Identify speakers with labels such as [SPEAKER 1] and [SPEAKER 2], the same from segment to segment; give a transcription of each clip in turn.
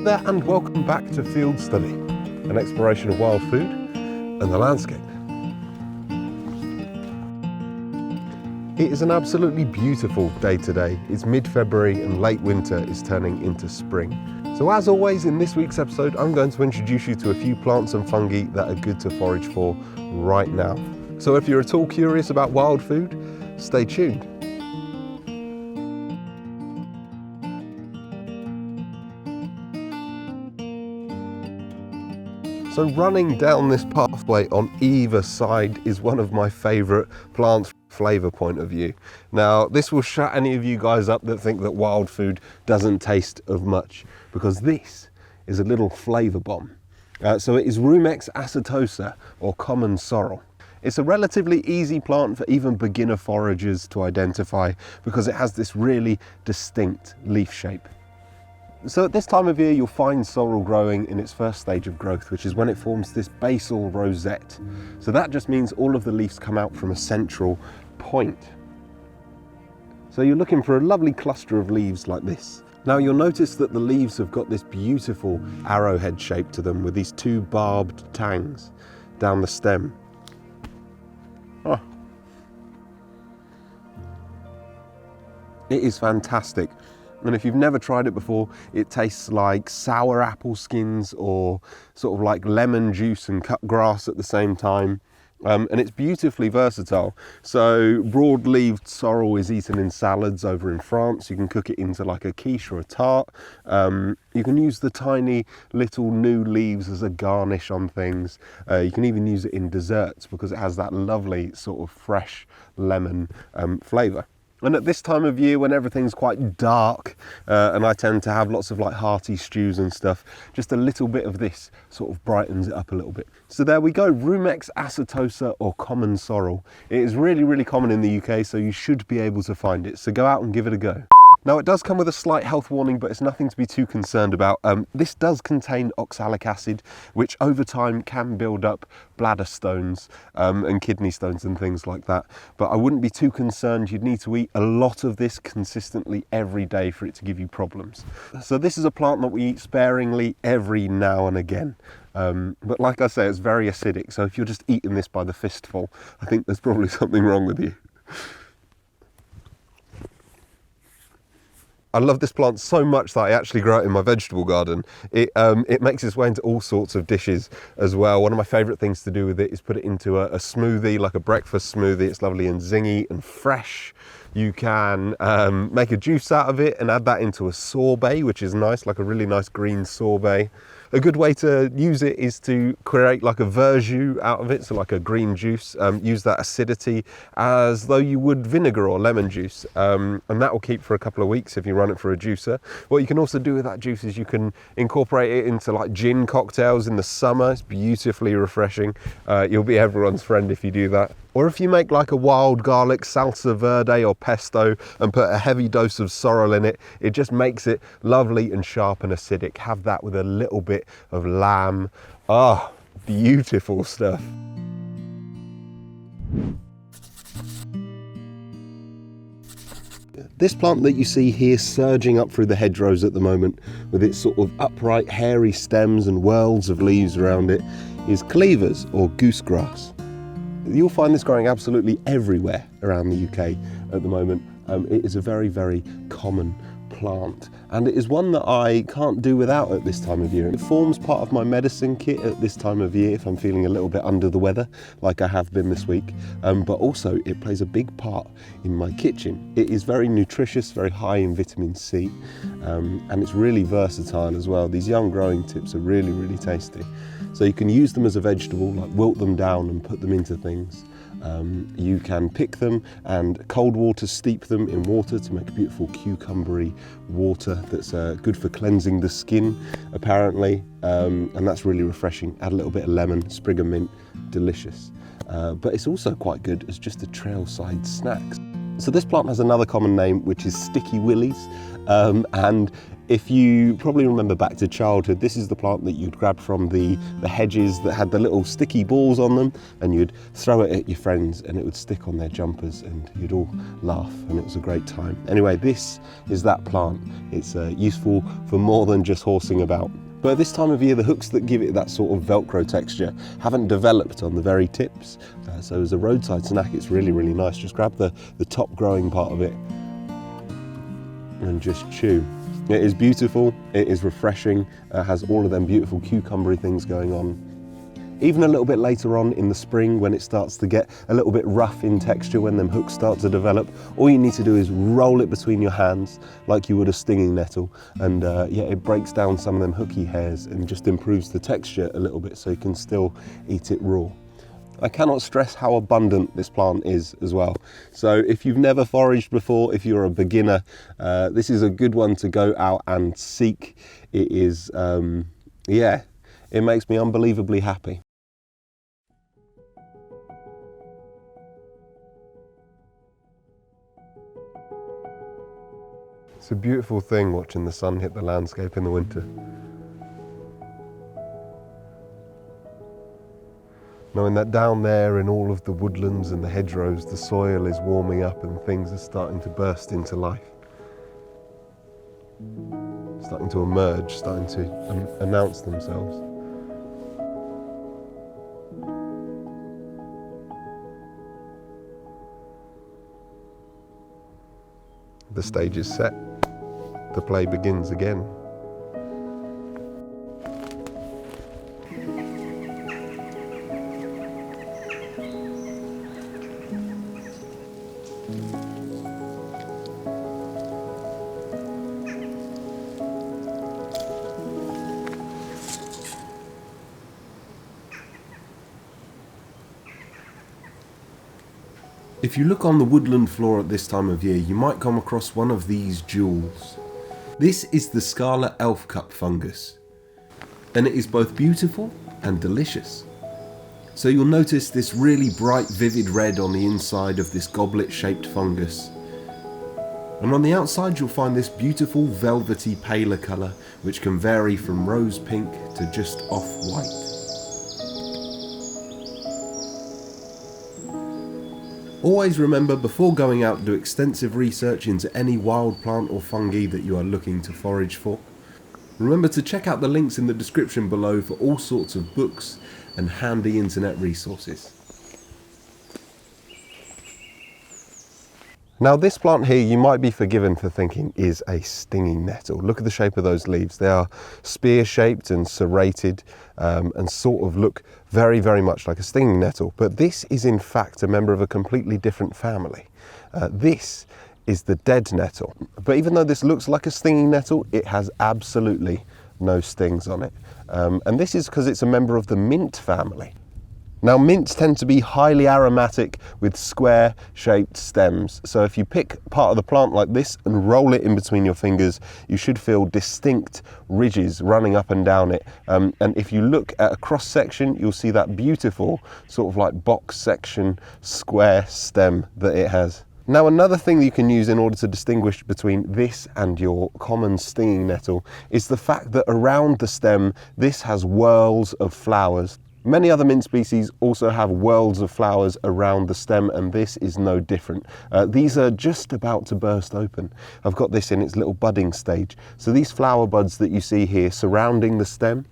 [SPEAKER 1] there and welcome back to Field Study, an exploration of wild food and the landscape. It is an absolutely beautiful day today. It's mid-February and late winter is turning into spring. So as always in this week's episode, I'm going to introduce you to a few plants and fungi that are good to forage for right now. So if you're at all curious about wild food, stay tuned. So running down this pathway on either side is one of my favourite plants from a flavour point of view. Now this will shut any of you guys up that think that wild food doesn't taste of much, because this is a little flavour bomb. So it is Rumex acetosa, or common sorrel. It's a relatively easy plant for even beginner foragers to identify because it has this really distinct leaf shape. So at this time of year you'll find sorrel growing in its first stage of growth, which is when it forms this basal rosette. So that just means all of the leaves come out from a central point. So you're looking for a lovely cluster of leaves like this. Now you'll notice that the leaves have got this beautiful arrowhead shape to them with these two barbed tangs down the stem. Oh. It is fantastic. And if you've never tried it before, it tastes like sour apple skins or sort of like lemon juice and cut grass at the same time. And it's beautifully versatile. So broad-leaved sorrel is eaten in salads over in France. You can cook it into like a quiche or a tart. You can use the tiny little new leaves as a garnish on things. You can even use it in desserts because it has that lovely sort of fresh lemon flavour. And at this time of year when everything's quite dark and I tend to have lots of like hearty stews and stuff, just a little bit of this sort of brightens it up a little bit. So there we go, Rumex acetosa, or common sorrel. It is really common in the UK, so you should be able to find it. So go out and give it a go. Now it does come with a slight health warning, but it's nothing to be too concerned about. This does contain oxalic acid, which over time can build up bladder stones and kidney stones and things like that. But I wouldn't be too concerned. You'd need to eat a lot of this consistently every day for it to give you problems. So this is a plant that we eat sparingly every now and again. But like I say, it's very acidic. So if you're just eating this by the fistful, I think there's probably something wrong with you. I love this plant so much that I actually grow it in my vegetable garden. It makes its way into all sorts of dishes as well. One of my favourite things to do with it is put it into a smoothie, like a breakfast smoothie. It's lovely and zingy and fresh. You can make a juice out of it and add that into a sorbet, which is nice, like a really nice green sorbet. A good way to use it is to create like a verjus out of it, so like a green juice. Use that acidity as though you would vinegar or lemon juice, and that will keep for a couple of weeks if you run it through a juicer. What you can also do with that juice is you can incorporate it into like gin cocktails in the summer. It's beautifully refreshing. You'll be everyone's friend if you do that. Or if you make like a wild garlic salsa verde or pesto and put a heavy dose of sorrel in it, it just makes it lovely and sharp and acidic. Have that with a little bit of lamb. Ah, beautiful stuff. This plant that you see here surging up through the hedgerows at the moment with its sort of upright hairy stems and whirls of leaves around it is Cleavers, or goosegrass. You'll find this growing absolutely everywhere around the UK at the moment. It is a very common plant, and it is one that I can't do without at this time of year. It forms part of my medicine kit at this time of year if I'm feeling a little bit under the weather, like I have been this week, but also it plays a big part in my kitchen. It is very nutritious, very high in vitamin C, and it's really versatile as well. These young growing tips are really tasty. So you can use them as a vegetable, like wilt them down and put them into things. You can pick them and cold water steep them in water to make a beautiful cucumbery water that's good for cleansing the skin, apparently, and that's really refreshing. Add a little bit of lemon, sprig of mint, delicious. But it's also quite good as just a trailside snack. So this plant has another common name, which is sticky willies, and if you probably remember back to childhood, this is the plant that you'd grab from the hedges that had the little sticky balls on them, and you'd throw it at your friends and it would stick on their jumpers and you'd all laugh and it was a great time. Anyway, this is that plant. It's useful for more than just horsing about. But at this time of year, the hooks that give it that sort of Velcro texture haven't developed on the very tips. So as a roadside snack, it's really, really nice. Just grab the top growing part of it and just chew. It is beautiful, it is refreshing, has all of them beautiful cucumbery things going on. Even a little bit later on in the spring, when it starts to get a little bit rough in texture, when them hooks start to develop, all you need to do is roll it between your hands like you would a stinging nettle, and yeah, it breaks down some of them hooky hairs and just improves the texture a little bit so you can still eat it raw. I cannot stress how abundant this plant is as well. So if you've never foraged before, if you're a beginner, this is a good one to go out and seek. It is, yeah, it makes me unbelievably happy. It's a beautiful thing watching the sun hit the landscape in the winter. Knowing that down there in all of the woodlands and the hedgerows, the soil is warming up and things are starting to burst into life. Starting to emerge, starting to announce themselves. The stage is set. The play begins again. If you look on the woodland floor at this time of year, you might come across one of these jewels. This is the Scarlet Elf-cup fungus, and it is both beautiful and delicious. So you'll notice this really bright vivid red on the inside of this goblet-shaped fungus. And on the outside you'll find this beautiful velvety paler colour, which can vary from rose pink to just off-white. Always remember, before going out, do extensive research into any wild plant or fungi that you are looking to forage for. Remember to check out the links in the description below for all sorts of books and handy internet resources. Now this plant here, you might be forgiven for thinking is a stinging nettle. Look at the shape of those leaves. They are spear-shaped and serrated and sort of look very, very much like a stinging nettle. But this is in fact a member of a completely different family. This is the dead-nettle. But even though this looks like a stinging nettle, it has absolutely no stings on it. And this is because it's a member of the mint family. Now mints tend to be highly aromatic with square-shaped stems, so if you pick part of the plant like this and roll it in between your fingers, you should feel distinct ridges running up and down it. And if you look at a cross-section, you'll see that beautiful sort of like box section square stem that it has. Now another thing you can use in order to distinguish between this and your common stinging nettle is the fact that around the stem this has whorls of flowers. Many other mint species also have whorls of flowers around the stem, and this is no different. These are just about to burst open. I've got this in its little budding stage. So these flower buds that you see here surrounding the stem,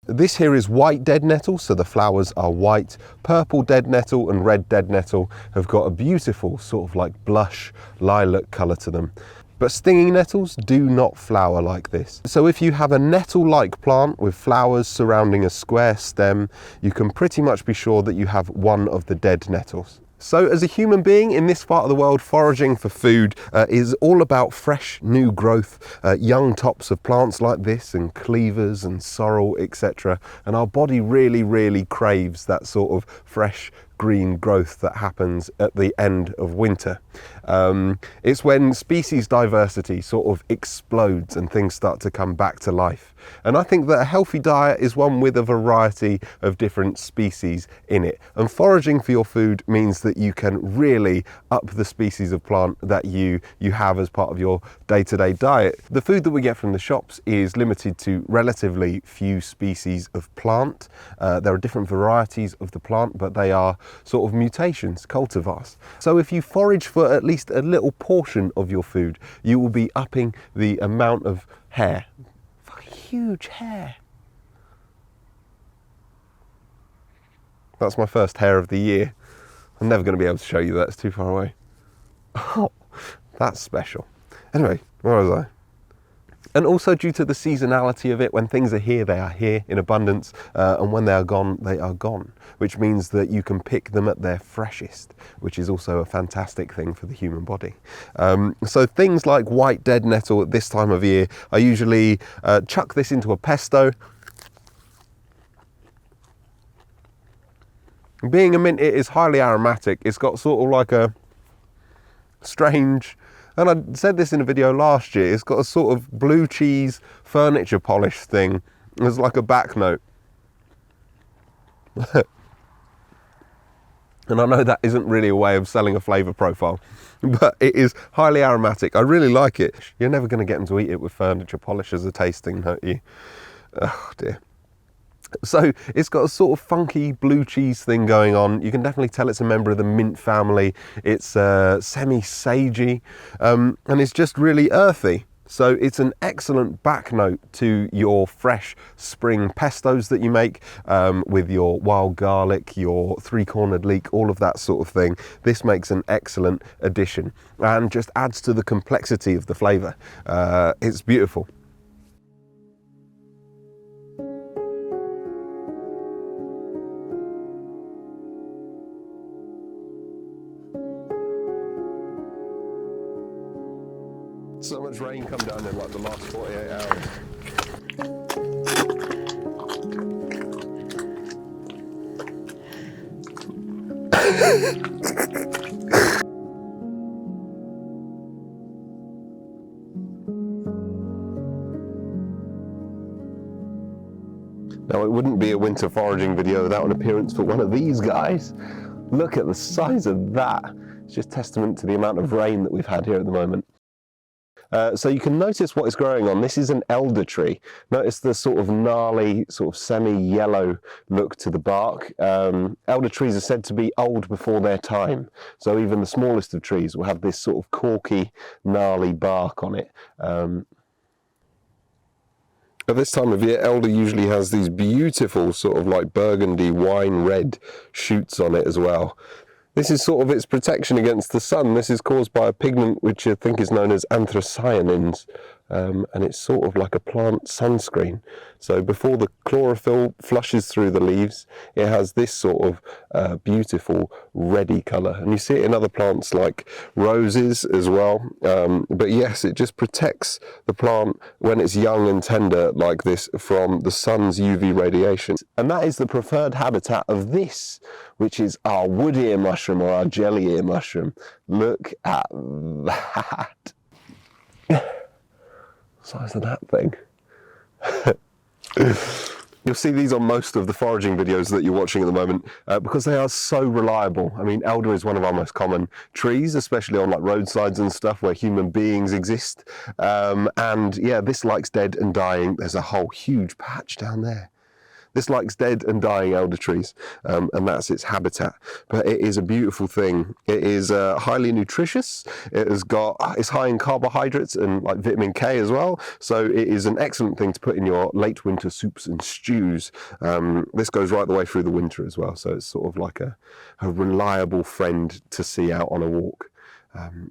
[SPEAKER 1] this here is white dead nettle, so the flowers are white. Purple dead nettle and red dead nettle have got a beautiful sort of like blush lilac colour to them. But stinging nettles do not flower like this. So if you have a nettle-like plant with flowers surrounding a square stem, you can pretty much be sure that you have one of the dead nettles. So as a human being in this part of the world, foraging for food is all about fresh new growth, young tops of plants like this and cleavers and sorrel, etc. And our body really, really craves that sort of fresh green growth that happens at the end of winter. It's when species diversity sort of explodes and things start to come back to life. And I think that a healthy diet is one with a variety of different species in it. And foraging for your food means that you can really up the species of plant that you have as part of your day-to-day diet. The food that we get from the shops is limited to relatively few species of plant. There are different varieties of the plant, but they are sort of mutations, cultivars. So if you forage for at least a little portion of your food, you will be upping the amount of hair. Huge hair. That's my first hair of the year. I'm never going to be able to show you that, it's too far away. Oh, that's special. Anyway, where was I? And also due to the seasonality of it, when things are here, they are here in abundance, and when they are gone, which means that you can pick them at their freshest, which is also a fantastic thing for the human body. So things like white dead nettle at this time of year, I usually chuck this into a pesto. Being a mint, it is highly aromatic. It's got sort of like a strange, and I said this in a video last year, it's got a sort of blue cheese furniture polish thing. There's like a back note. And I know that isn't really a way of selling a flavour profile, but it is highly aromatic. I really like it. You're never going to get them to eat it with furniture polish as a tasting, aren't you? Oh dear. So it's got a sort of funky blue cheese thing going on. You can definitely tell it's a member of the mint family. It's semi-sagey, and it's just really earthy. So it's an excellent back note to your fresh spring pestos that you make with your wild garlic, your three-cornered leek, all of that sort of thing. This makes an excellent addition and just adds to the complexity of the flavour. It's beautiful. So much rain come down in like the last 48 hours. Now it wouldn't be a winter foraging video without an appearance for one of these guys. Look at the size of that. It's just testament to the amount of rain that we've had here at the moment. So you can notice what is growing on. This is an elder tree. Notice the sort of gnarly, sort of semi-yellow look to the bark. Elder trees are said to be old before their time. So even the smallest of trees will have this sort of corky, gnarly bark on it. At this time of year, elder usually has these beautiful sort of like burgundy wine red shoots on it as well. This is sort of its protection against the sun. This is caused by a pigment which I think is known as anthocyanins, and it's sort of like a plant sunscreen. So before the chlorophyll flushes through the leaves, it has this sort of beautiful reddy colour. And you see it in other plants like roses as well. But yes, it just protects the plant when it's young and tender like this from the sun's UV radiation. And that is the preferred habitat of this, which is our wood ear mushroom or our jelly ear mushroom. Look at that. Size of that thing. You'll see these on most of the foraging videos that you're watching at the moment because they are so reliable. I mean, elder is one of our most common trees, especially on like roadsides and stuff where human beings exist. And yeah, this likes dead and dying. There's a whole huge patch down there. This likes dead and dying elder trees, and that's its habitat. But it is a beautiful thing. It is highly nutritious. It's high in carbohydrates and like vitamin K as well. So it is an excellent thing to put in your late winter soups and stews. This goes right the way through the winter as well. So it's sort of like a reliable friend to see out on a walk.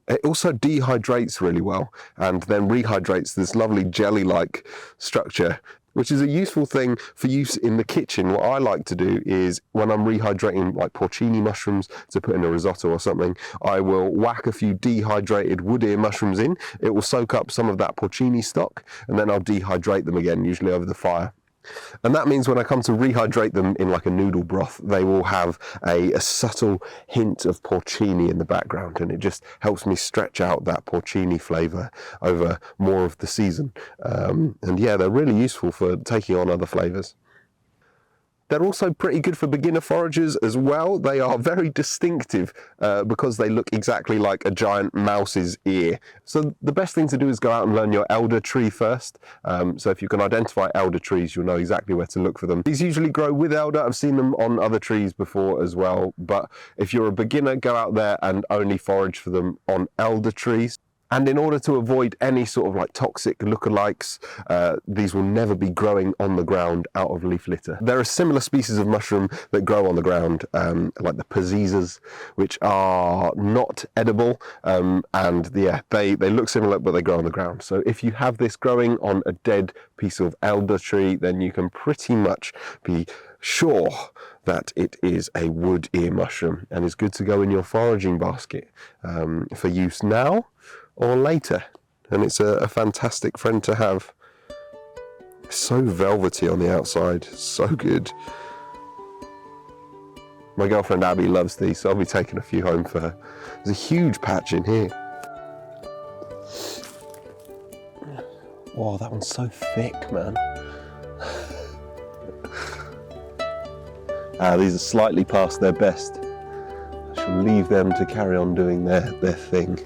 [SPEAKER 1] It also dehydrates really well and then rehydrates this lovely jelly-like structure, which is a useful thing for use in the kitchen. What I like to do is when I'm rehydrating like porcini mushrooms to put in a risotto or something, I will whack a few dehydrated wood ear mushrooms in. It will soak up some of that porcini stock and then I'll dehydrate them again, usually over the fire. And that means when I come to rehydrate them in like a noodle broth, they will have a subtle hint of porcini in the background, and it just helps me stretch out that porcini flavour over more of the season. And yeah, they're really useful for taking on other flavours. They're also pretty good for beginner foragers as well. They are very distinctive because they look exactly like a giant mouse's ear. So the best thing to do is go out and learn your elder tree first. So if you can identify elder trees, you'll know exactly where to look for them. These usually grow with elder. I've seen them on other trees before as well. But if you're a beginner, go out there and only forage for them on elder trees. And in order to avoid any sort of like toxic lookalikes, these will never be growing on the ground out of leaf litter. There are similar species of mushroom that grow on the ground, like the pazizas, which are not edible, and yeah, they look similar, but they grow on the ground. So if you have this growing on a dead piece of elder tree, then you can pretty much be sure that it is a wood ear mushroom and is good to go in your foraging basket for use now or later. And it's a fantastic friend to have. So velvety on the outside, so good. My girlfriend Abby loves these, so I'll be taking a few home for her. There's a huge patch in here. Wow, that one's so thick, man. These are slightly past their best. I shall leave them to carry on doing their thing.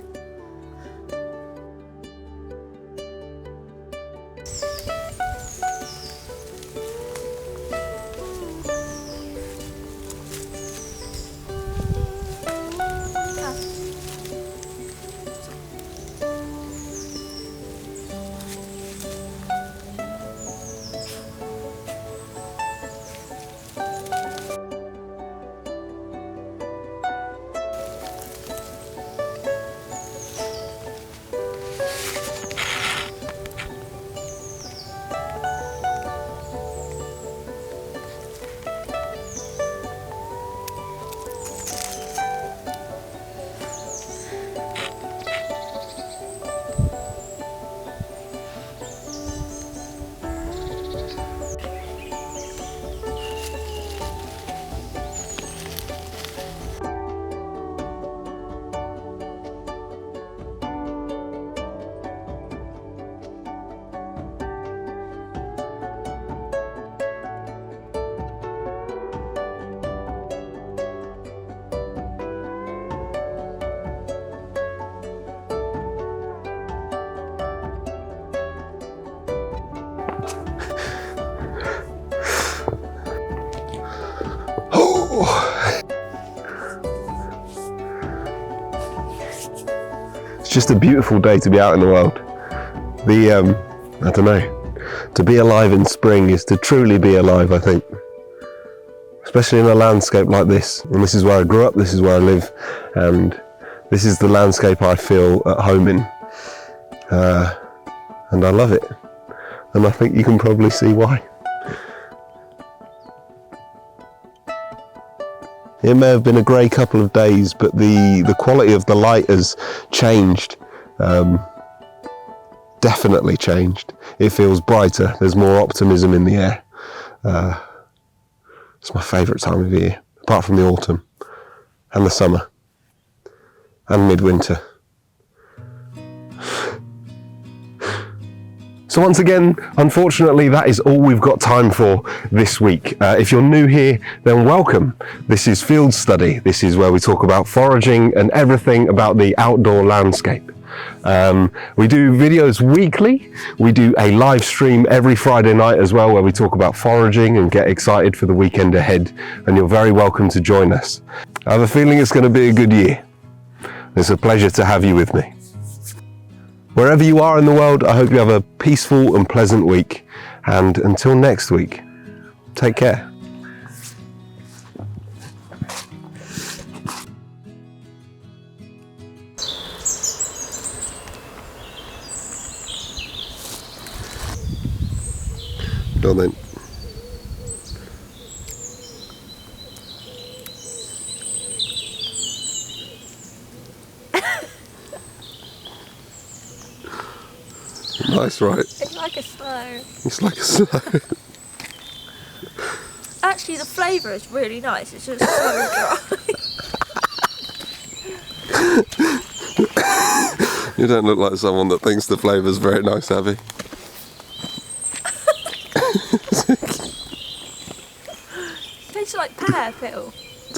[SPEAKER 1] It's just a beautiful day to be out in the world. I don't know, to be alive in spring is to truly be alive, I think. Especially in a landscape like this. And this is where I grew up, this is where I live, and this is the landscape I feel at home in. And I love it. And I think you can probably see why. It may have been a grey couple of days, but the quality of the light has changed. Definitely changed. It feels brighter, there's more optimism in the air. It's my favourite time of year, apart from the autumn, and the summer, and midwinter. So once again, unfortunately, that is all we've got time for this week. If you're new here, then welcome. This is Field Study. This is where we talk about foraging and everything about the outdoor landscape. We do videos weekly. We do a live stream every Friday night as well, where we talk about foraging and get excited for the weekend ahead. And you're very welcome to join us. I have a feeling it's going to be a good year. It's a pleasure to have you with me. Wherever you are in the world, I hope you have a peaceful and pleasant week. And until next week, take care. Go on then. Nice, right?
[SPEAKER 2] It's like a slow.
[SPEAKER 1] It's like a slow.
[SPEAKER 2] Actually, the flavour is really nice. It's just so dry.
[SPEAKER 1] You don't look like someone that thinks the flavour's very nice, Abby.